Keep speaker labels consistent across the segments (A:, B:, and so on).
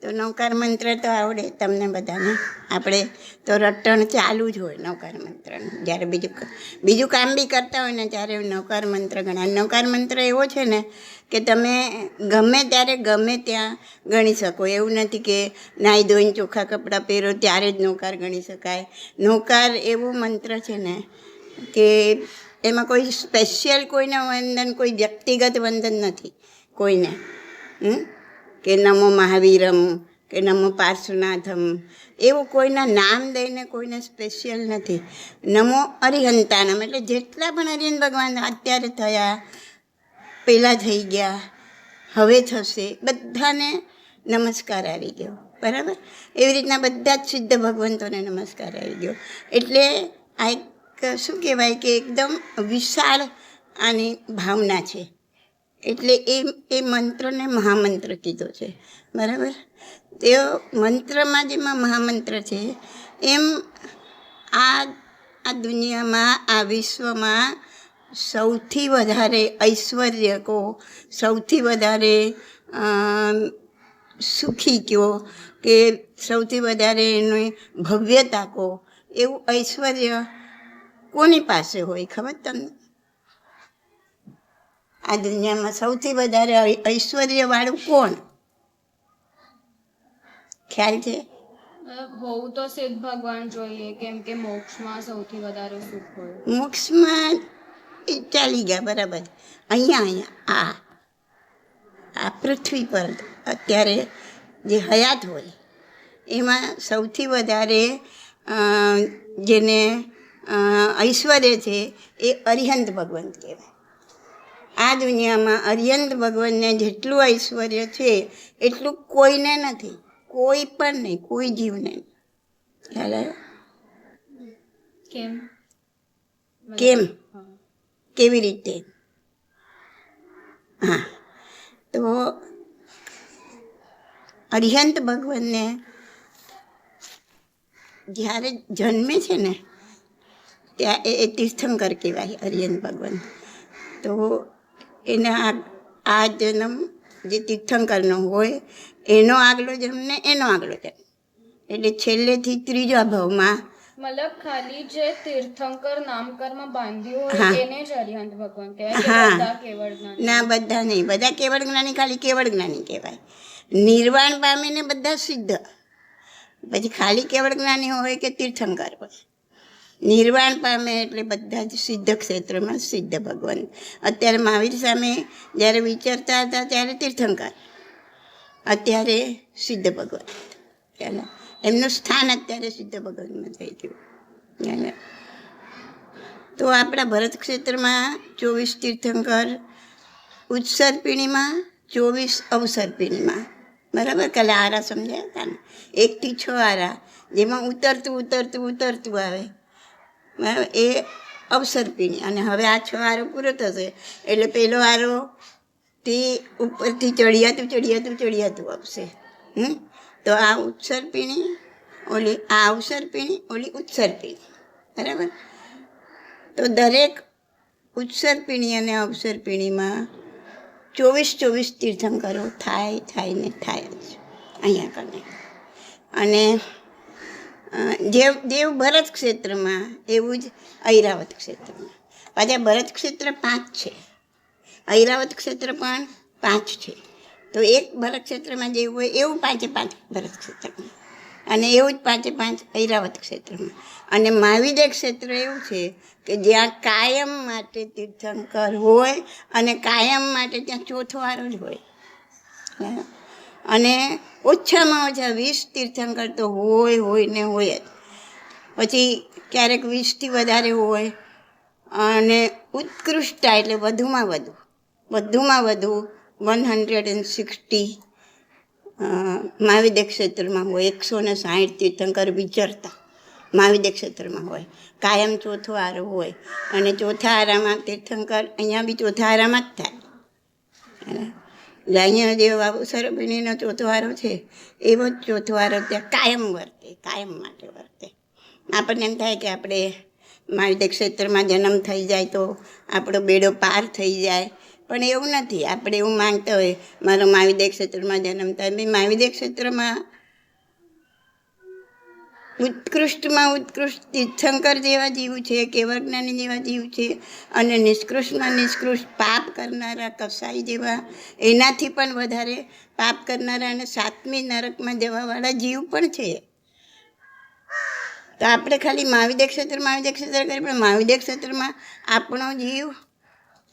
A: તો નૌકાર મંત્ર તો આવડે તમને બધાને. આપણે તો રટણ ચાલુ જ હોય નૌકાર મંત્રનું. જ્યારે બીજું કામ બી કરતા હોય ને ત્યારે નૌકાર મંત્ર ગણાય. નૌકાર મંત્ર એવો છે ને કે તમે ગમે ત્યારે ગમે ત્યાં ગણી શકો. એવું નથી કે નાહી ધોઈને ચોખ્ખા કપડાં પહેરો ત્યારે જ નૌકાર ગણી શકાય. નૌકાર એવો મંત્ર છે ને કે એમાં કોઈ સ્પેશિયલ કોઈને વંદન, કોઈ વ્યક્તિગત વંદન નથી કોઈને. કે નમો મહાવીરમ કે નમો પાર્શ્વનાથમ એવું કોઈના નામ દઈને કોઈને સ્પેશિયલ નથી. નમો અરિહંતાનમ એટલે જેટલા પણ હરિહંત ભગવાન અત્યારે થયા, પહેલાં થઈ ગયા, હવે થશે, બધાને નમસ્કાર આવી ગયો. બરાબર? એવી રીતના બધા જ સિદ્ધ ભગવંતોને નમસ્કાર આવી ગયો. એટલે આ એક શું કહેવાય કે એકદમ વિશાળ આની ભાવના છે. એટલે એ મંત્રને મહામંત્ર કીધો છે. બરાબર? તે મંત્રમાં જેમાં મહામંત્ર છે એમ આ દુનિયામાં, આ વિશ્વમાં સૌથી વધારે ઐશ્વર્ય કહો, સૌથી વધારે સુખી કહો કે સૌથી વધારે એની ભવ્યતા કહો, એવું ઐશ્વર્ય કોની પાસે હોય ખબર તમને? આ દુનિયામાં સૌથી વધારે ઐશ્વર્યવાળું કોણ? ખ્યાલ છે?
B: હોવું તો સિદ્ધ ભગવાન જોઈએ, કેમ કે મોક્ષમાં સૌથી વધારે સુખ હોય.
A: મોક્ષમાં એ ચાલી ગયા, બરાબર. અહીંયા આ પૃથ્વી પર અત્યારે જે હયાત હોય એમાં સૌથી વધારે જેને ઐશ્વર્ય છે એ અરિહંત ભગવાન કહેવાય. આ દુનિયામાં અરિહંત ભગવાનને જેટલું ઐશ્વર્ય છે એટલું કોઈને નથી, કોઈ પણ નહીં, કોઈ જીવને નહીં. ખ્યાલ આવ્યો? કેમ? કેવી રીતે? હા, તો અરિહંત ભગવાનને જ્યારે જન્મે છે ને ત્યાં એ તીર્થંકર કહેવાય અરિહંત ભગવાન. તો એના આ જન્મ જે તીર્થંકરનો હોય એનો આગલો જન્મ ને એનો આગલો જન્મ, એટલે છેલ્લેથી ત્રીજા ભાવમાં.
B: મતલબ ખાલી જે તીર્થંકર નામકરમાં બાંધ્યું હોય એને જ અરિહંત ભગવાન કહેવાય?
A: ના, બધા નહીં. બધા કેવળ જ્ઞાની ખાલી કેવળ જ્ઞાની કહેવાય. નિર્વાણ પામીને બધા સિદ્ધ. પછી ખાલી કેવળ જ્ઞાની હોય કે તીર્થંકર હોય, નિર્વાણ પામે એટલે બધા જ સિદ્ધ ક્ષેત્રમાં સિદ્ધ ભગવાન. અત્યારે મહાવીર સામે જ્યારે વિચારતા હતા ત્યારે તીર્થંકર, અત્યારે સિદ્ધ ભગવાન. એમનું સ્થાન અત્યારે સિદ્ધ ભગવાનમાં થઈ ગયું. તો આપણા ભરત ક્ષેત્રમાં 24 તીર્થંકર, ઉત્સર્પિણીમાં 24 અવસર્પિણીમાં. બરાબર? કાલે આરા સમજાયા હતા ને, 1 થી 6 આરા, જેમાં ઉતરતું આવે. બરાબર? એ અવસર્પિણી. અને હવે આ 6 આરો પૂરો થશે એટલે પહેલો આરો તે ઉપરથી ચડિયાતું આવશે. તો આ ઉત્સર્પિણી, આ અવસર્પિણી, ઓલી ઉત્સર્પિણી. બરાબર? તો દરેક ઉત્સર્પિણી અને અવસર્પિણીમાં 24 તીર્થંકરો થાય જ અહીંયા કને. અને જેવ ભરત ક્ષેત્રમાં એવું જ ઐરાવત ક્ષેત્રમાં. પાછા ભરત ક્ષેત્ર 5 છે, ઐરાવત ક્ષેત્ર પણ 5 છે. તો એક ભરત ક્ષેત્રમાં જેવું હોય એવું 5 ભરત ક્ષેત્રમાં, અને એવું જ 5 ઐરાવત ક્ષેત્રમાં. અને મહાવિદ્ય ક્ષેત્ર એવું છે કે જ્યાં કાયમ માટે તીર્થંકર હોય અને કાયમ માટે ત્યાં ચોથો આરો જ હોય. અને ઓછામાં ઓછા 20 તીર્થંકર તો હોય જ. પછી ક્યારેક 20થી વધારે હોય. અને ઉત્કૃષ્ટતા એટલે વધુમાં વધુ 160 મહાવિદ્ય ક્ષેત્રમાં હોય. 160 તીર્થંકર વિચરતા મહાવિદ્ય ક્ષેત્રમાં હોય. કાયમ ચોથો આરો હોય. અને ચોથા આરામાં તીર્થંકર અહીંયા બી ચોથા આરામાં જ થાય. એટલે અહીંયા જે અવસર્પિણીનો ચોથો આરો છે એવો જ ચોથો આરો ત્યાં કાયમ માટે વર્તે. આપણને એમ થાય કે આપણે મહાવિદ્ય ક્ષેત્રમાં જન્મ થઈ જાય તો આપણો બેડો પાર થઈ જાય, પણ એવું નથી. આપણે એવું માનતા હોય મારો મહાવિદ્ય ક્ષેત્રમાં જન્મ થાય, ભાઈ મહાવિદ્ય ક્ષેત્રમાં ઉત્કૃષ્ટમાં ઉત્કૃષ્ટ તીર્થંકર જેવા જીવ છે, કેવળજ્ઞાની જેવા જીવ છે, અને નિષ્કૃષ્ટમાં નિષ્કૃષ્ટ પાપ કરનારા કસાઈ જેવા, એનાથી પણ વધારે પાપ કરનારા અને 7મી નરકમાં જવાવાળા જીવ પણ છે. તો આપણે ખાલી મહાવિદ્ય ક્ષેત્ર કરીએ, પણ મહાવિદ્ય ક્ષેત્રમાં આપણો જીવ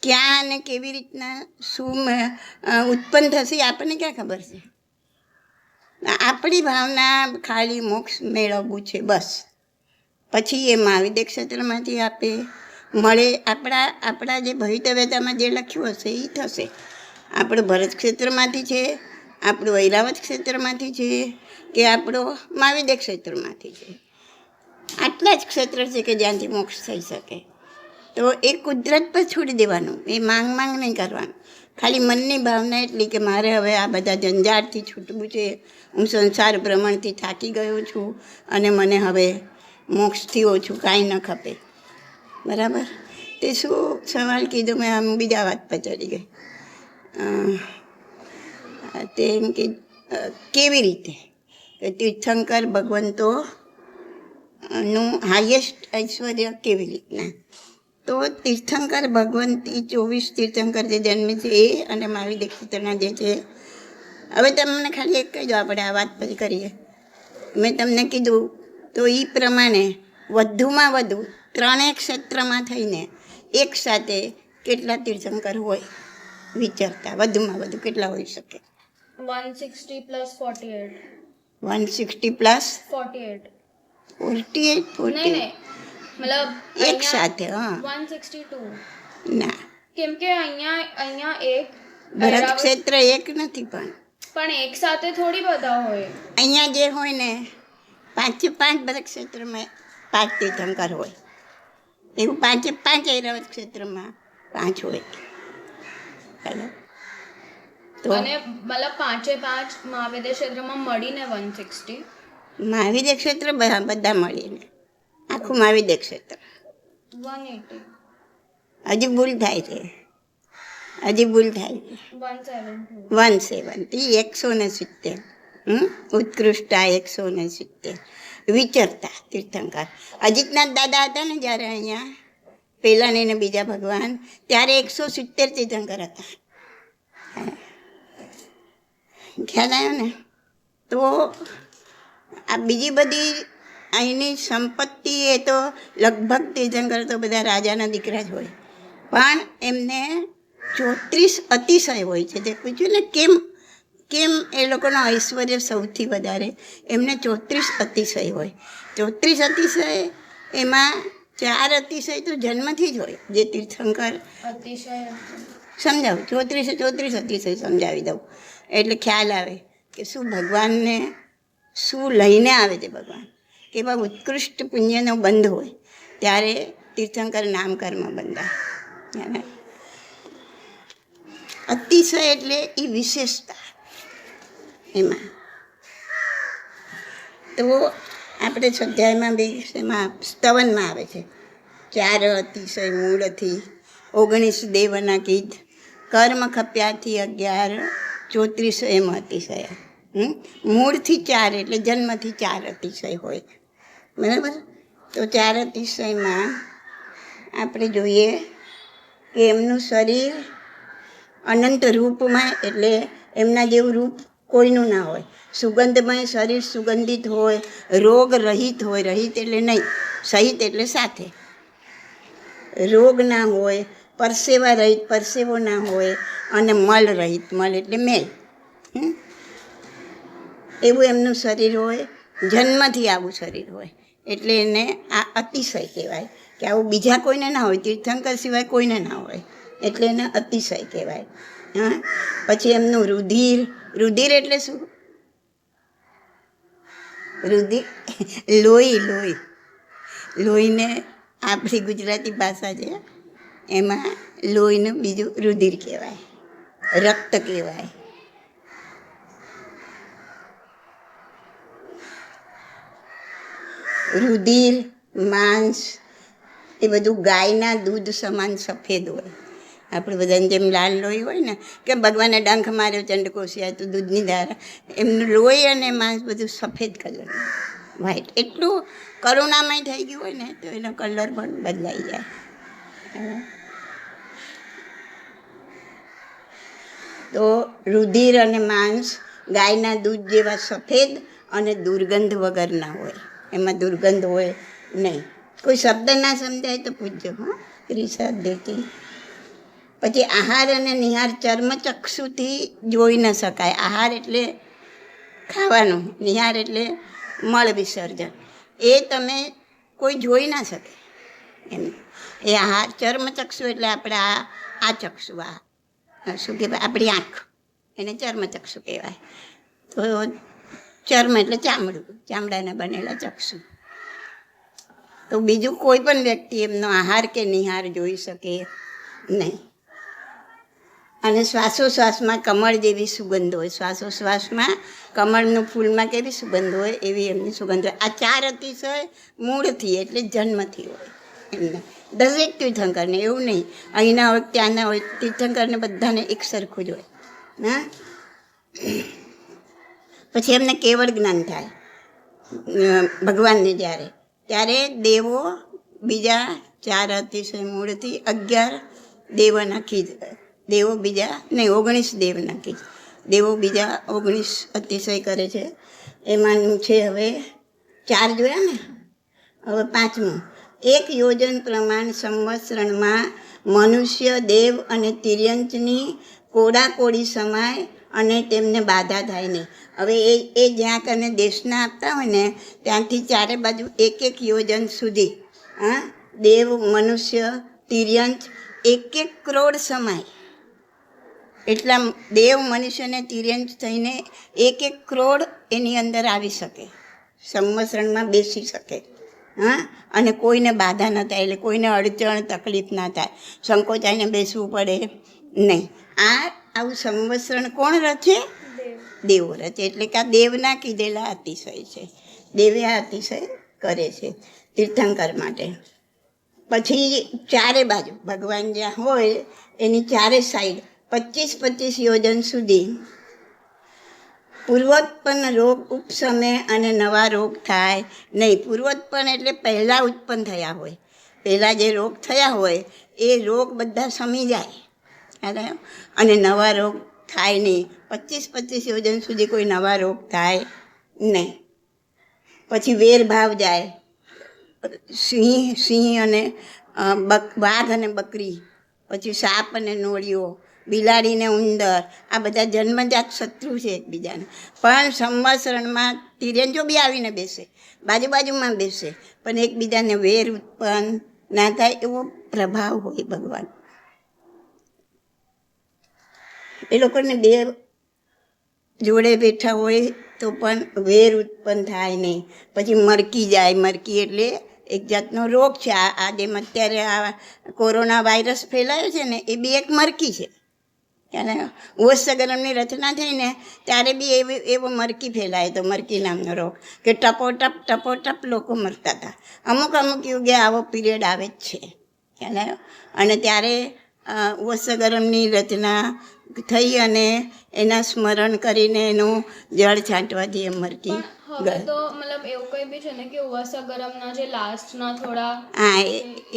A: ક્યાં અને કેવી રીતના શું ઉત્પન્ન થશે આપણને ક્યાં ખબર છે? આપણી ભાવના ખાલી મોક્ષ મેળવવું છે બસ. પછી એ મહાવિદ્ય ક્ષેત્રમાંથી આપે મળે, આપણા જે ભવિતવ્યતામાં જે લખ્યું હશે એ થશે. આપણું ભરત ક્ષેત્રમાંથી છે, આપણું ઐરાવત ક્ષેત્રમાંથી છે, કે આપણો મહાવિદ્ય ક્ષેત્રમાંથી છે. આટલા જ ક્ષેત્ર છે કે જ્યાંથી મોક્ષ થઈ શકે. તો એ કુદરત પર છોડી દેવાનું, એ માંગ નહીં કરવાનું. ખાલી મનની ભાવના એટલી કે મારે હવે આ બધા જંજાળથી છૂટવું છે, હું સંસાર ભ્રમણથી થાકી ગયો છું અને મને હવે મોક્ષથી ઓછું કાંઈ ન ખપે. બરાબર? તે શું સવાલ કીધું? મેં આમ બીજા વાત પર ચડી ગઈ. તે એમ કે કેવી રીતે તીર્થંકર ભગવંતો નું હાઈએસ્ટ ઐશ્વર્ય કેવી રીતના? તો તીર્થંકર ભગવંતી 24 તીર્થંકર જે જન્મે છે એ અને મહાવિદ્ય ક્ષેત્રના જે છે. હવે તમને ખાલી એક કહી દો, આપણે આ વાત પછી કરીએ. મેં તમને કીધું તો એ પ્રમાણે વધુમાં વધુ 3 ક્ષેત્રમાં થઈને એક સાથે કેટલા તીર્થંકર હોય વિચારતા? વધુમાં વધુ કેટલા હોઈ શકે?
B: 160 પ્લસ 48.
A: 160 પ્લસ
B: 48.
A: 48.
B: નહીં મતલબ
A: એક સાથે? હા,
B: 162.
A: ના,
B: કેમ કે અહીંયા એક
A: ભરત ક્ષેત્ર એક નથી,
B: પણ એક સાથે થોડી બધા હોય.
A: અહીંયા જે હોય ને 5 ભરત ક્ષેત્રમાં 5 તીર્થંકર હોય, એવું 5 ઐરાવત ક્ષેત્રમાં 5 હોય. તો
B: અને મતલબ 5 મહાવિદ્ય ક્ષેત્રમાં મળીને 160.
A: મહાવિદ્ય ક્ષેત્ર બધા મળીને આખું મહાવિદ્ય ક્ષેત્ર
B: 180.
A: હજી ભૂલ થાય છે.
B: 170.
A: 170. ઉત્કૃષ્ટા 170 વિચરતા તીર્થંકર. અજીતનાથ દાદા હતા ને જ્યારે અહીંયા પહેલા ને બીજા ભગવાન, ત્યારે 170 તીર્થંકર હતા. ખ્યાલ આવ્યો ને? તો આ બીજી બધી અહીંની સંપત્તિ એ તો લગભગ તીર્થંકર તો બધા રાજાના દીકરા જ હોય, પણ એમને 34 અતિશય હોય છે. તે પૂછ્યું ને કેમ એ લોકોનો ઐશ્વર્ય સૌથી વધારે? એમને 34 અતિશય હોય. 34 અતિશય, એમાં 4 અતિશય તો જન્મથી જ હોય. જે તીર્થંકર
B: અતિશય
A: સમજાવું, 34 અતિશય સમજાવી દઉં એટલે ખ્યાલ આવે કે શું ભગવાનને શું લઈને આવે છે. ભગવાન કેવા ઉત્કૃષ્ટ પુણ્યનો બંધ હોય ત્યારે તીર્થંકર નામકર્મ બંધાય. અતિશય એટલે એ વિશેષતા એમાં. તો આપણે સ્વાધ્યાયમાં બી એમાં સ્તવનમાં આવે છે 4 અતિશય મૂળથી 19 દેવના કીધ, કર્મ ખપ્યાથી 11, 34 એમ અતિશય. મૂળથી 4 એટલે જન્મથી 4 અતિશય હોય. બરાબર? તો 4 અતિશયમાં આપણે જોઈએ કે એમનું શરીર અનંત રૂપમાં, એટલે એમના જેવું રૂપ કોઈનું ના હોય. સુગંધમય શરીર, સુગંધિત હોય, રોગ રહિત હોય. રહિત એટલે નહીં, સહિત એટલે સાથે. રોગ ના હોય, પરસેવા રહિત, પરસેવો ના હોય, અને મલ રહિત, મલ એટલે મેલ. એવું એમનું શરીર હોય. જન્મથી આવું શરીર હોય એટલે એને આ અતિશય કહેવાય કે આવું બીજા કોઈને ના હોય, તીર્થંકર સિવાય કોઈને ના હોય, એટલે એને અતિશય કહેવાય. હા, પછી એમનું રુધિર. રુધિર એટલે શું? રુધિર લોહીને આપણી ગુજરાતી ભાષા છે એમાં લોહીનું બીજું રુધિર કહેવાય, રક્ત કહેવાય. રુધિર, માંસ એ બધું ગાયના દૂધ સમાન સફેદ હોય. આપણે બધાને જેમ લાલ લોહી હોય ને કે ભગવાને ડંખ માર્યો ચંડકોશિયા તો દૂધની ધારા, એમનું લોહી અને માંસ બધું સફેદ કલર, વ્હાઈટ, એટલું કરુણામય થઈ ગયું હોય ને તો એનો કલર પણ બદલાઈ જાય. તો રુધિર અને માંસ ગાયના દૂધ જેવા સફેદ અને દુર્ગંધ વગરના હોય, એમાં દુર્ગંધ હોય નહીં. કોઈ શબ્દ ના સમજાય તો પૂછજો, હા રિસર્ચ દેતી. પછી આહાર અને નિહાર ચર્મચક્ષુથી જોઈ ન શકાય. આહાર એટલે ખાવાનું, નિહાર એટલે મળ વિસર્જન, એ તમે કોઈ જોઈ ના શકે એમ. એ આહાર ચર્મચક્ષુ એટલે આપણે આ ચક્ષુ, આ શું કહેવાય આપણી આંખ, એને ચર્મચક્ષુ કહેવાય. તો ચર્મ એટલે ચામડું, ચામડાના બનેલા ચક્ષુ. તો બીજું કોઈ પણ વ્યક્તિ એમનો આહાર કે નિહાર જોઈ શકે નહીં. અને શ્વાસોશ્વાસમાં કમળ જેવી સુગંધ હોય, શ્વાસોશ્વાસમાં કમળનું ફૂલમાં કેવી સુગંધ હોય એવી એમની સુગંધ હોય. આ 4 અતિશય મૂળથી એટલે જન્મથી હોય એમને, દરેક તીર્થંકરને, એવું નહીં અહીંના હોય ત્યાંના હોય, તીર્થંકરને બધાને એક સરખું જ હોય. હા, પછી એમને કેવળ જ્ઞાન થાય ભગવાનને ત્યારે દેવો બીજા 4 અતિશય મૂળથી 11 દેવ નક્કી, દેવો બીજા નહીં 19 દેવ નક્કી, દેવો બીજા 19 અતિશય કરે છે. એમાંનું છે હવે 4 જોયા ને, હવે 5મું. 1 યોજન પ્રમાણ સંવત્સરણમાં મનુષ્ય, દેવ અને તિર્યંચની કોડાકોડી સમાય અને તેમને બાધા થાય નહીં. હવે એ જ્યાં કને દેશના આપતા હોય ને ત્યાંથી 4 બાજુ 1 યોજન સુધી, હા, દેવ, મનુષ્ય, તિર્યંચ 1 કરોડ સમાય. એટલા દેવ, મનુષ્ય અને તિર્યંચ થઈને 1 કરોડ એની અંદર આવી શકે, સંવત્સરણમાં બેસી શકે. હા, અને કોઈને બાધા ન થાય, એટલે કોઈને અડચણ તકલીફ ના થાય, સંકોચાઈને બેસવું પડે નહીં. આવું સંવત્સરણ કોણ રચે? દેવો રચે. એટલે કે આ દેવના કીધેલા અતિશય છે, દેવે આ અતિશય કરે છે તીર્થંકર માટે. પછી 4 બાજુ ભગવાન જ્યાં હોય એની 4 સાઈડ 25-25 યોજન સુધી પૂર્વોત્પન્ન રોગ ઉપસમે અને નવા રોગ થાય નહીં. પૂર્વોત્પન્ન એટલે પહેલાં ઉત્પન્ન થયા હોય, પહેલાં જે રોગ થયા હોય એ રોગ બધા શમી જાય અને નવા રોગ થાય નહીં. 25-25 યોજન સુધી કોઈ નવા રોગ થાય નહીં. પછી વેરભાવ જાય, સિંહ અને વાઘ અને બકરી, પછી સાપ અને નોળીઓ, બિલાડી ને ઉંદર, આ બધા જન્મજાત શત્રુ છે એકબીજાને. પણ સંવત્સરણમાં તિર્યંચો બી આવીને બેસે, બાજુમાં બેસે, પણ એકબીજાને વેર ઉત્પન્ન ના થાય એવો પ્રભાવ હોય ભગવાન. એ લોકોને બે જોડે બેઠા હોય તો પણ વેર ઉત્પન્ન થાય નહીં. પછી મરકી જાય, મરકી એટલે એક જાતનો રોગ છે. આ જેમ અત્યારે આ કોરોના વાયરસ ફેલાયો છે ને એ બી એક મરકી છે. ત્યારે વત્સગરમની રચના થઈને ત્યારે બી એવો મરકી ફેલાય તો મરકી નામનો રોગ, કે ટપોટપ લોકો મરતા હતા. અમુક યુગે આવો પીરિયડ આવે જ છે. ખ્યાલ? અને ત્યારે વત્સગરમની રચના થઈ અને એના સ્મરણ કરીને એનું જળ છાંટવાથી એ મરકી
B: હવે તો મતલબ એવું કંઈ બી છે ને કે વત્સગરમના જે લાસ્ટના થોડા,
A: હા,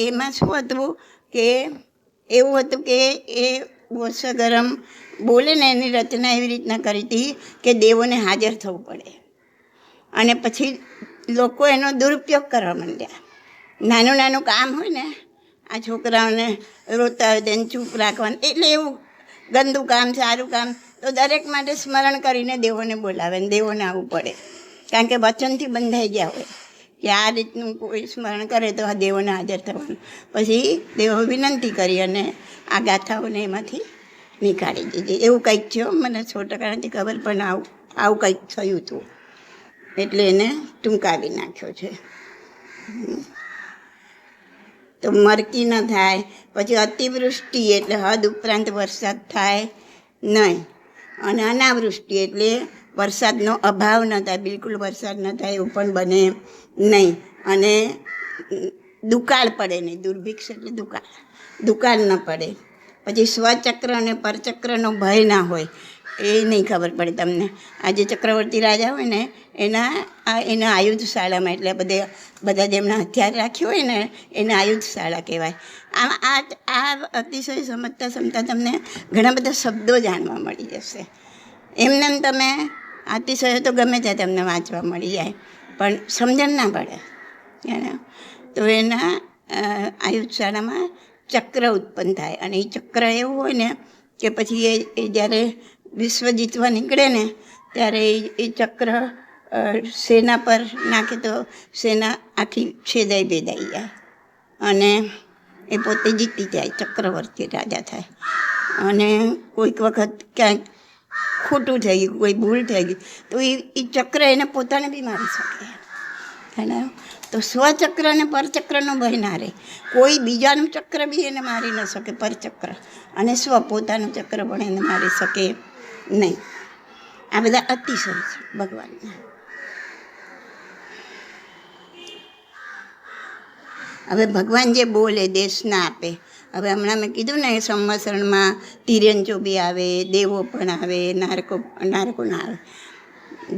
A: એમાં શું હતું કે એવું હતું કે એ વત્સગરમ બોલે ને એની રચના એવી રીતના કરી હતી કે દેવોને હાજર થવું પડે, અને પછી લોકો એનો દુરુપયોગ કરવા માંડ્યા. નાનું કામ હોય ને, આ છોકરાઓને રોતા હોય તેને ચૂપ રાખવાનું, એટલે એવું ગંદુ કામ, સારું કામ, તો દરેક માટે સ્મરણ કરીને દેવોને બોલાવે ને દેવોને આવવું પડે, કારણ કે વચનથી બંધાઈ ગયા હોય કે આ રીતનું કોઈ સ્મરણ કરે તો આ દેવોને હાજર થવાનું. પછી દેવો વિનંતી કરી અને આ ગાથાઓને એમાંથી નીકાળી દીધી. એવું કંઈક થયો, મને 100% નથી ખબર, પણ આવું કંઈક થયું હતું, એટલે એને ટૂંકાવી નાખ્યો છે. તો મરકી ન થાય. પછી અતિવૃષ્ટિ એટલે હદ ઉપરાંત વરસાદ થાય નહીં, અને અનાવૃષ્ટિ એટલે વરસાદનો અભાવ ન થાય, બિલકુલ વરસાદ ન થાય એવું પણ બને નહીં. અને દુકાળ પડે નહીં, દુર્ભિક્ષ એટલે દુકાળ ન પડે. પછી સ્વચક્ર અને પરચક્રનો ભય ના હોય એ નહીં ખબર પડે તમને. આ જે ચક્રવર્તી રાજા હોય ને એના આયુધશાળામાં, એટલે બધા જેમના હથિયાર રાખ્યું હોય ને એને આયુધશાળા કહેવાય. આ અતિશય સમજતા તમને ઘણા બધા શબ્દો જાણવા મળી જશે. એમને તમે અતિશય તો ગમે ત્યાં તમને વાંચવા મળી જાય, પણ સમજણ ના પડે. તો એના આયુધશાળામાં ચક્ર ઉત્પન્ન થાય, અને એ ચક્ર એવું હોય ને કે પછી એ જ્યારે વિશ્વ જીતવા નીકળે ને ત્યારે એ ચક્ર સેના પર નાખે તો સેના આખી છેદાઈ ભેદાઈ જાય અને એ પોતે જીતી જાય, ચક્રવર્તી રાજા થાય. અને કોઈક વખત ક્યાંક ખોટું થઈ ગયું, કોઈ ભૂલ થઈ ગઈ તો એ ચક્ર એને પોતાને બી મારી શકે. તો સ્વચક્ર અને પરચક્રનો ભય ના રહે. કોઈ બીજાનું ચક્ર બી એને મારી ન શકે, પરચક્ર, અને પોતાનું ચક્ર પણ એને મારી શકે નહીં. આ બધા અતિશય છે ભગવાનના. હવે ભગવાન જે બોલે દેશ ના આપે. હવે હમણાં મેં કીધું ને સંવત્સરણમાં તિર્યંચો બી આવે, દેવો પણ આવે, નારકો ના આવે,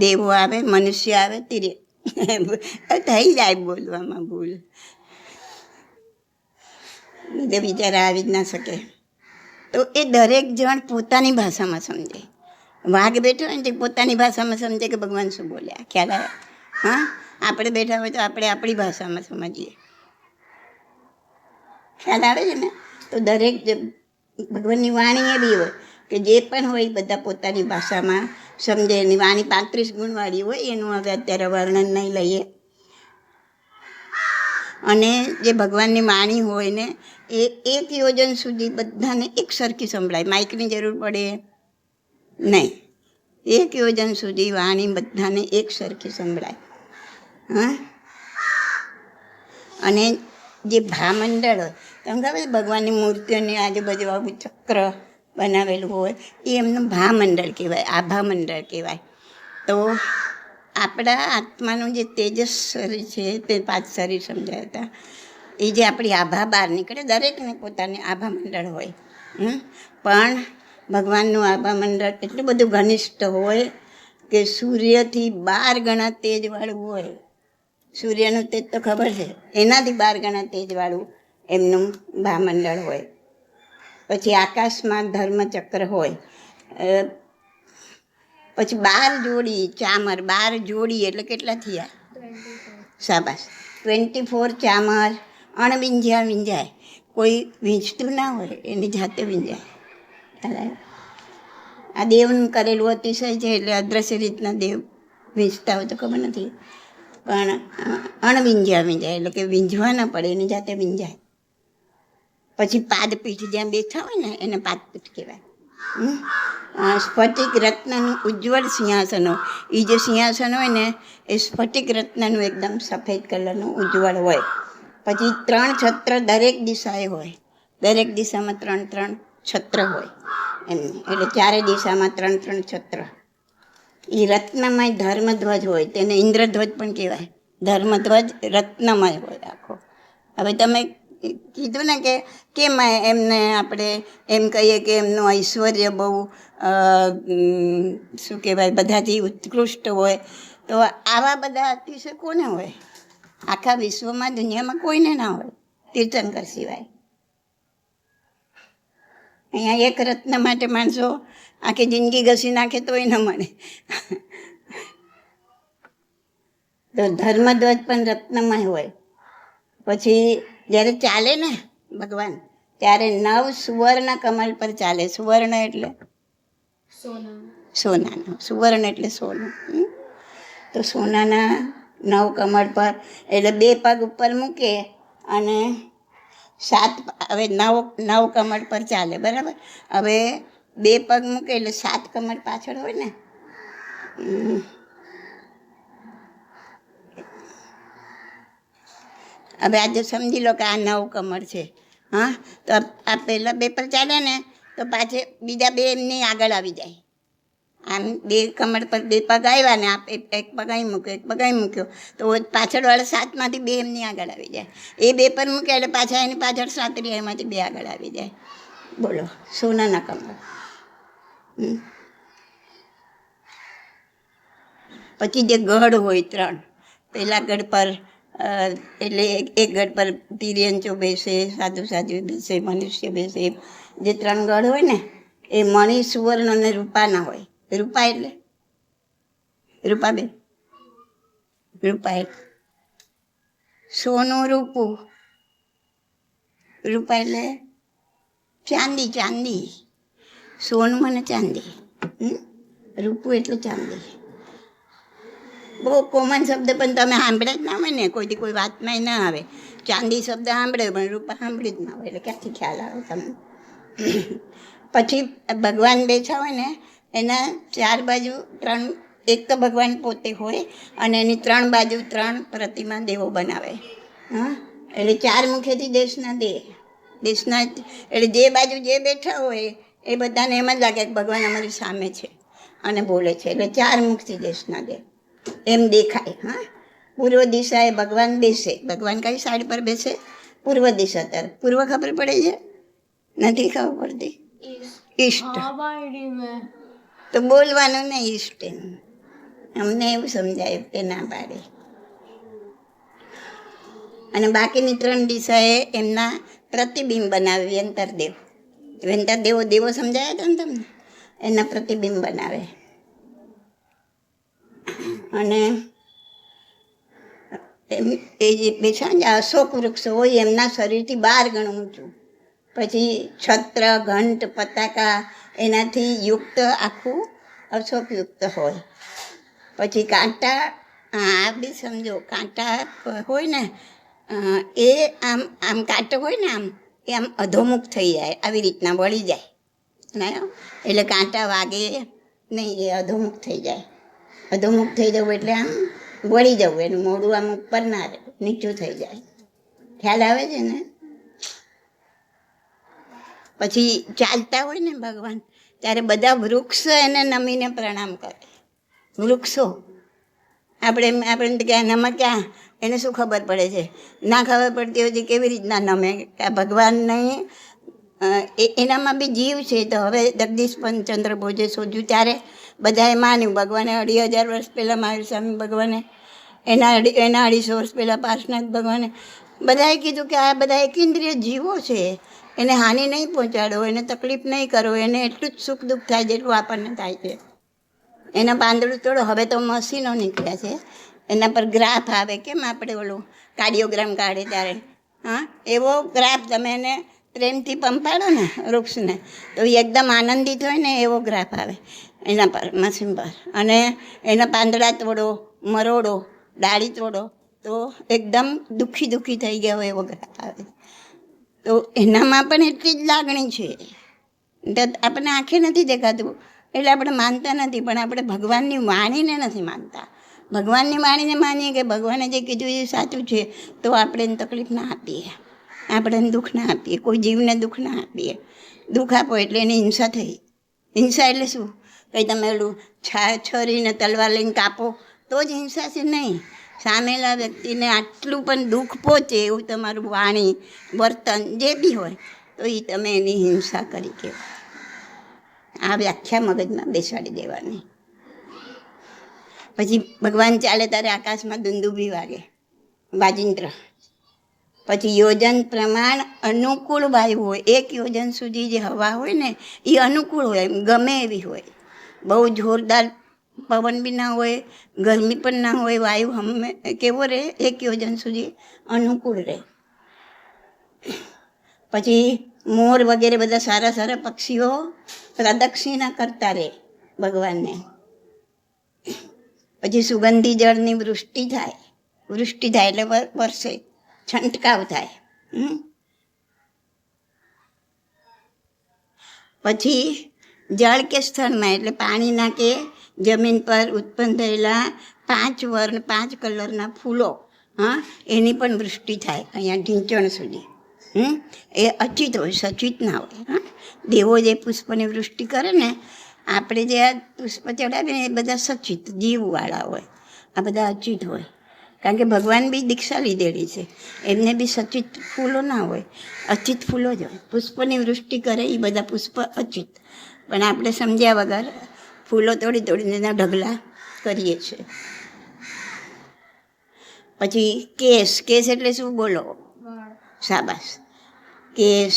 A: દેવો આવે, મનુષ્ય આવે, થઈ જાય બોલવામાં ભૂલ, બધે બિચારા આવી જ ના શકે. તો એ દરેક જણ પોતાની ભાષામાં સમજે. વાઘ બેઠો હોય ને તે પોતાની ભાષામાં સમજે કે ભગવાન શું બોલ્યા, ખ્યાલ આવે? હા, આપણે બેઠા હોય તો આપણે આપણી ભાષામાં સમજીએ, ખ્યાલ આવે છે ને? તો દરેક ભગવાનની વાણી એવી હોય કે જે પણ હોય બધા પોતાની ભાષામાં સમજે. એની વાણી 35 ગુણવાળી હોય, એનું હવે અત્યારે વર્ણન નહીં લઈએ. અને જે ભગવાનની વાણી હોય ને એ 1 યોજન સુધી બધાને એક સરખી સંભળાય, માઇકની જરૂર પડે નહીં. 1 યોજન સુધી વાણી બધાને એક સરખી સંભળાય. હા, અને જે ભામંડળ હોય, તમને ખબર ભગવાનની મૂર્તિઓની આજુબાજુ આવું ચક્ર બનાવેલું હોય એ એમનું ભામંડળ કહેવાય, આભા મંડળ કહેવાય. તો આપણા આત્માનું જે તેજસ શરીર છે, તે 5 શરીર સમજાયા હતા, એ જે આપણી આભા બહાર નીકળે, દરેકને પોતાની આભા મંડળ હોય. પણ ભગવાનનું આભા મંડળ એટલું બધું ઘનિષ્ઠ હોય કે સૂર્યથી 12 ગણા તેજવાળું હોય. સૂર્યનું તેજ તો ખબર છે, એનાથી 12 ગણા તેજવાળું એમનું ભામંડળ હોય. પછી આકાશમાં ધર્મચક્ર હોય. પછી 12 જોડી ચામર, 12 જોડી એટલે કેટલા થયા? શાબાશ, 24 ચામર વિંજાય. કોઈ વીંચતું ના હોય, એની જાતે વીંજાય. આ દેવનું કરેલું અતિશય છે, એટલે અદ્રશ્ય રીતના દેવ વીંચતા હોય તો ખબર નથી, પણ વિંજાય એટલે કે વીંજવા ના પડે, એની જાતે વીંજાય. પછી પાદપીઠ જ્યાં બેઠા હોય ને એને પાદપીઠ કહેવાય. સ્ફટિક રત્નનું ઉજ્જવળ સિંહાસન હોય. એ જે સિંહાસન હોય ને એ સ્ફટિક રત્નનું એકદમ સફેદ કલરનું ઉજ્જવળ હોય. પછી 3 છત્ર દરેક દિશાએ હોય, દરેક દિશામાં 3 છત્ર હોય એમને, એટલે 4 દિશામાં 3 છત્ર. એ રત્નમય ધર્મધ્વજ હોય, તેને ઇન્દ્રધ્વજ પણ કહેવાય. ધર્મધ્વજ રત્નમય હોય આખો. હવે તમે કીધું ને કે કેમ એમને આપણે એમ કહીએ કે એમનું ઐશ્વર્ય બહુ શું કહેવાય, બધાથી ઉત્કૃષ્ટ હોય. તો આવા બધા અતિશય કોને હોય? આખા વિશ્વમાં, દુનિયામાં કોઈને ના હોય, તીર્થંકર સિવાય. અહીંયા એક રત્ન માટે માણસો આખી જિંદગી ઘસી નાખે તોય ન મળે. તો ધર્મધ્વજ પણ રત્નમય હોય. પછી જ્યારે ચાલે ને ભગવાન, ત્યારે 9 સુવર્ણ કમળ પર ચાલે. સુવર્ણ એટલે સોનાનું, સુવર્ણ એટલે સોનું. તો સોનાના 9 કમળ પર, એટલે 2 પગ ઉપર મૂકે અને 7, હવે 9 કમળ પર ચાલે, બરાબર. હવે 2 પગ મૂકે એટલે 7 કમળ પાછળ હોય ને. હવે આજે સમજી લો કે આ 9 કમળ છે. હા, તો આ પહેલાં 2 પર ચાલે ને તો પાછે બીજા 2 એમની આગળ આવી જાય. આમ 2 કમળ પર 2 પગ આવ્યા ને, એક પગ અહીં મૂક્યો, એક પગ અહીં મૂક્યો, તો પાછળવાળા 7માંથી 2 એમની આગળ આવી જાય. એ 2 પર મૂકે એટલે પાછા એની પાછળ 7 એમાંથી 2 આગળ આવી જાય. બોલો, સોનાના કમળ. પછી જે ગઢ હોય 3, પહેલા ગઢ પર એટલે એક ગઢ પર તિર્યંચો બેસે, સાધુ બેસે, મનુષ્ય બેસે. જે 3 ગઢ હોય ને એ મણિ, સુવર્ણ અને રૂપાના હોય. રૂપા એટલે રૂપાબેન, રૂપા એટલે સોનું, રૂપું. રૂપા એટલે ચાંદી, ચાંદી. સોનું અને ચાંદી. રૂપું એટલે ચાંદી. બહુ કોમન શબ્દ, પણ તમે સાંભળ્યા જ ના હોય ને, કોઈથી કોઈ વાતમાં ના આવે. ચાંદી શબ્દ સાંભળે પણ રૂપા સાંભળી જ ના હોય, એટલે ક્યાંથી ખ્યાલ આવે તમને? પછી ભગવાન બેઠા હોય ને એના 4 બાજુ 3, એક તો ભગવાન પોતે હોય અને એની 3 બાજુ 3 પ્રતિમા દેવો બનાવે. હા, એટલે 4 મુખેથી દેશના એટલે જે બાજુ જે બેઠા હોય એ બધાને એમ જ લાગે કે ભગવાન અમારી સામે છે અને બોલે છે. એટલે 4 મુખથી દેશના દેવ એમ દેખાય. હા, પૂર્વ દિશાએ ભગવાન બેસે. ભગવાન કઈ સાઈડ પર બેસે? પૂર્વ દિશા તરફ. પૂર્વ ખબર પડે છે? નથી ખબર પડતી. ઈષ્ટ. તો બોલવાનું ને ઈષ્ટ. અમને એવું સમજાય કે ના પાડે. અને બાકીની 3 દિશાએ એમના પ્રતિબિંબ બનાવે. વ્યંતરદેવ. વ્યંતરદેવો દેવો સમજાયા હતા ને તમને? એના પ્રતિબિંબ બનાવે. અને એ જે બેઠા ને અશોક વૃક્ષ હોય એમના શરીરથી 12 ગણું ઊંચું. પછી છત્ર, ઘંટ, પતાકા એનાથી યુક્ત આખું અશોકયુક્ત હોય. પછી કાંટા, આ બી સમજો, કાંટા હોય ને એ આમ કાંટો હોય ને એ આમ અધોમુખ થઈ જાય, આવી રીતના વળી જાય. એટલે કાંટા વાગે નહીં, એ અધોમુખ થઈ જાય. અધોમુખ થઈ જવું એટલે આમ વળી જવું, એનું મોઢું આમ ઉપર ના રહે, નીચું થઈ જાય. ખ્યાલ આવે છે ને? પછી ચાલતા હોય ને ભગવાન ત્યારે બધા વૃક્ષ એને નમીને પ્રણામ કરે. વૃક્ષો આપણે કે નમક ક્યાં, એને શું ખબર પડે છે? ના ખબર પડતી હોય કેવી રીતના નમે? આ ભગવાનને એનામાં બી જીવ છે. તો હવે જગદીશ ચંદ્ર બોઝે શોધ્યું ત્યારે બધાએ માન્યું. ભગવાને 2500 વર્ષ પહેલાં મહાવીર સ્વામી ભગવાને, એના 250 વર્ષ પહેલાં પાર્શનાથ ભગવાને બધાએ કીધું કે આ બધા એકેન્દ્રિય જીવો છે, એને હાનિ નહીં પહોંચાડો, એને તકલીફ નહીં કરો, એને એટલું જ સુખ દુઃખ થાય જેટલું આપણને થાય છે. એના પાંદડું તોડો. હવે તો મશીનો નીકળ્યા છે, એના પર ગ્રાફ આવે. કેમ આપણે ઓલું કાર્ડિયોગ્રામ કાઢે ત્યારે, હા, એવો ગ્રાફ તમે એને પ્રેમથી પંપાડો ને વૃક્ષને તો એ એકદમ આનંદિત હોય ને એવો ગ્રાફ આવે એના પર, મશીન પર. અને એના પાંદડા તોડો, મરોડો, ડાળી તોડો તો એકદમ દુઃખી થઈ ગયા હોય એવો ગ્રાફ આવે. તો એનામાં પણ એટલી જ લાગણી છે. આપણને આંખે નથી દેખાતું એટલે આપણે માનતા નથી, પણ આપણે ભગવાનની વાણીને નથી માનતા. ભગવાનની વાણીને માનીએ કે ભગવાને જે કીધું એ સાચું છે તો આપણે એને તકલીફ ના આપીએ, આપણે એને દુઃખ ના આપીએ, કોઈ જીવને દુઃખ ના આપીએ. દુઃખ આપો એટલે એની હિંસા થઈ. હિંસા એટલે શું? કંઈ તમે ઓલું છરીને તલવાર લઈને કાપો તો જ હિંસા છે? નહીં. સામેલા વ્યક્તિને આટલું પણ દુઃખ પહોંચે એવું તમારું વાણી, વર્તન જે બી હોય તો એ તમે એની હિંસા કરી કહેવાય. આ વ્યાખ્યા મગજમાં બેસાડી દેવાની. પછી ભગવાન ચાલે ત્યારે આકાશમાં દુંદુભી વાગે, વાજિંત્ર. પછી યોજન પ્રમાણ અનુકૂળ વાયુ હોય. 1 યોજન સુધી જે હવા હોય ને એ અનુકૂળ હોય, ગમે એવી હોય. બહુ જોરદાર પવન બી ના હોય, ગરમી પણ ના હોય. વાયુ કેવો રહે? 1 યોજન સુધી અનુકૂળ રહે. પછી મોર વગેરે બધા સારા પક્ષીઓ પ્રદક્ષિણા કરતા રહે ભગવાનને. પછી સુગંધી જળની વૃષ્ટિ થાય એટલે વરસે, છંટકાવ થાય. પછી જળ કે સ્થળમાં એટલે પાણીના કે જમીન પર ઉત્પન્ન થયેલા 5 વર્ણ 5 કલરના ફૂલો, હા, એની પણ વૃષ્ટિ થાય અહીંયા ઢીંચણ સુધી. એ અચિત હોય, સચિત ના હોય. હા, દેવો જે પુષ્પની વૃષ્ટિ કરે ને, આપણે જે આ પુષ્પ ચડાવીએ ને એ બધા સચિત જીવવાળા હોય, આ બધા અચિત હોય. કારણ કે ભગવાન બી દીક્ષા લીધેલી છે, એમને બી સચિત ફૂલો ના હોય, અચિત ફૂલો જ હોય. પુષ્પની વૃષ્ટિ કરે એ બધા પુષ્પ અચિત, પણ આપણે સમજ્યા વગર ફૂલો તોડી તોડીને એના ઢગલા કરીએ છીએ. પછી કેસ, કેસ એટલે શું બોલો? શાબાશ. કેસ,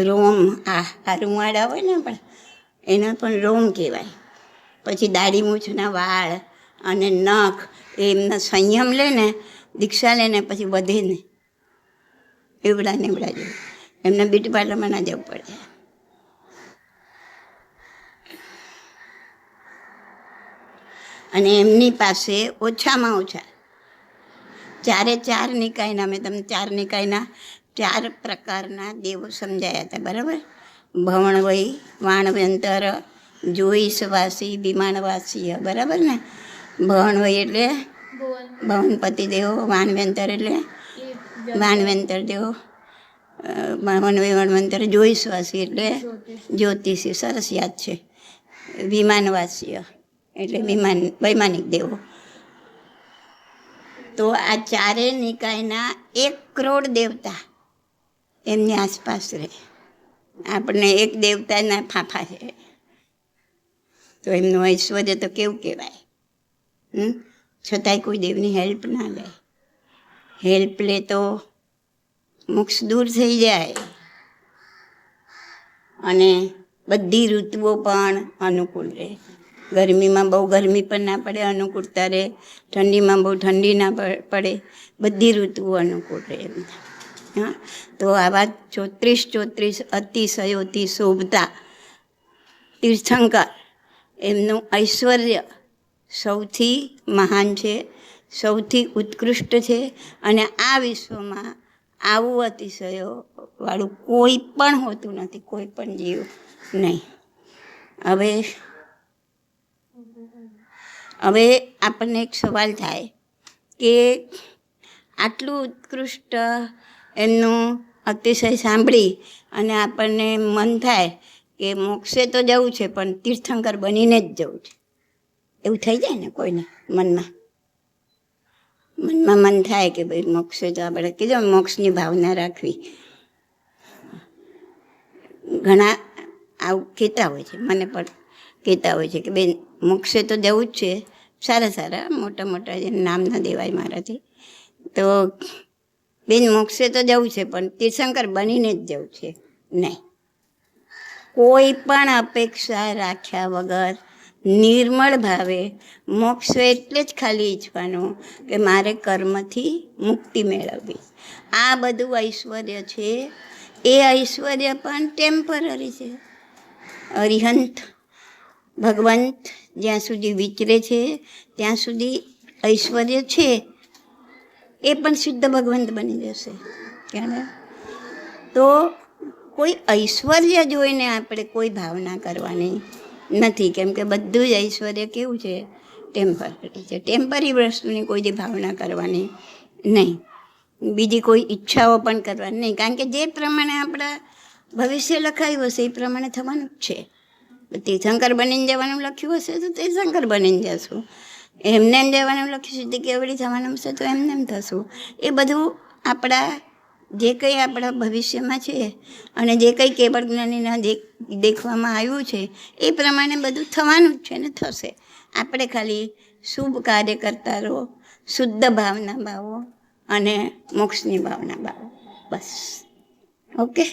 A: રોમ, આ રૂમાળા હોય ને પણ એના પણ રોમ કહેવાય. પછી દાઢી મૂછના વાળ અને નખ એમના સંયમ લે ને, દીક્ષા લે ને પછી વધે ને એવડા ને એવડા જેવું. એમને બ્યુટી પાર્લરમાં ના જવું પડે. અને એમની પાસે ઓછામાં ઓછા 4 નિકાયના, મેં તમને 4 નિકાયના 4 પ્રકારના દેવો સમજાયા હતા, બરાબર? ભવણવય, વાણવ્યંતર, જોઈસવાસી, વિમાનવાસીય, બરાબર ને? ભવણવય એટલે ભવનપતિ દેવો, વાણવ્યંતર એટલે વાણવ્યંતર દેવો, વાણવ્યંતર જોઈસવાસી એટલે જ્યોતિષી, સરસ યાદ છે. વિમાનવાસીય એટલે વૈમાનિક દેવો. તો આ 4 નિકાયના 1 કરોડ દેવતા એમની આસપાસ રહે. આપણને એક દેવતાના ફાંફા છે, તો એમનું ઐશ્વર્ય તો કેવું કહેવાય. છતાંય કોઈ દેવની હેલ્પ ના લે. હેલ્પ લે તો મોક્ષ દૂર થઈ જાય. અને બધી ઋતુઓ પણ અનુકૂળ રહે. ગરમીમાં બહુ ગરમી પણ ના પડે, અનુકૂળતા રહે. ઠંડીમાં બહુ ઠંડી ના પડે, બધી ઋતુઓ અનુકૂળ રહે. હા, તો આવા 34 અતિશયોથી શોભતા તીર્થંકર, એમનું ઐશ્વર્ય સૌથી મહાન છે, સૌથી ઉત્કૃષ્ટ છે. અને આ વિશ્વમાં આવું અતિશયોવાળું કોઈ પણ હોતું નથી, કોઈ પણ જીવ નહીં. હવે આપણને એક સવાલ થાય કે આટલું ઉત્કૃષ્ટ એમનું અતિશય સાંભળી અને આપણને મન થાય કે મોક્ષે તો જવું છે પણ તીર્થંકર બનીને જ જવું છે. એવું થઈ જાય ને કોઈને મનમાં મન થાય કે ભાઈ મોક્ષે તો આપણે કીધું મોક્ષની ભાવના રાખવી. ઘણા આવું કહેતા હોય છે, મને પણ કહેતા હોય છે કે બેન મોક્ષે તો જવું જ છે. સારા મોટા મોટા જેને નામ ના દેવાય મારાથી, તો બેન મોક્ષે તો જવું છે પણ તીર્થંકર બનીને જ જવું છે. નહીં, કોઈ પણ અપેક્ષા રાખ્યા વગર નિર્મળ ભાવે મોક્ષ એટલે જ ખાલી ઈચ્છવાનું કે મારે કર્મથી મુક્તિ મેળવવી. આ બધું ઐશ્વર્ય છે, એ ઐશ્વર્ય પણ ટેમ્પરરી છે. અરિહંત ભગવંત જ્યાં સુધી વિચરે છે ત્યાં સુધી ઐશ્વર્ય છે, એ પણ શુદ્ધ ભગવંત બની જશે. તો કોઈ ઐશ્વર્ય જોઈને આપણે કોઈ ભાવના કરવાની નથી, કેમ કે બધું જ ઐશ્વર્ય કેવું છે? ટેમ્પરરી છે. ટેમ્પરરી વસ્તુની કોઈ ભાવના કરવાની નહીં, બીજી કોઈ ઈચ્છાઓ પણ કરવાની નહીં, કારણ કે જે પ્રમાણે આપણા ભવિષ્ય લખાયું હશે એ પ્રમાણે થવાનું જ છે. તીર્થંકર બનીને જવાનું લખ્યું હશે તો તીર્થંકર બનીને જશું, એમને એમ જવાનું લખ્યું સિદ્ધિ કેવડી થવાનું હશે તો એમને એમ થશું. એ બધું આપણા જે કંઈ આપણા ભવિષ્યમાં છે અને જે કંઈ કેવળ જ્ઞાનીના દેખવામાં આવ્યું છે એ પ્રમાણે બધું થવાનું જ છે ને થશે. આપણે ખાલી શુભ કાર્ય કરતા રહો, શુદ્ધ ભાવના ભાવો અને મોક્ષની ભાવના ભાવો, બસ. ઓકે.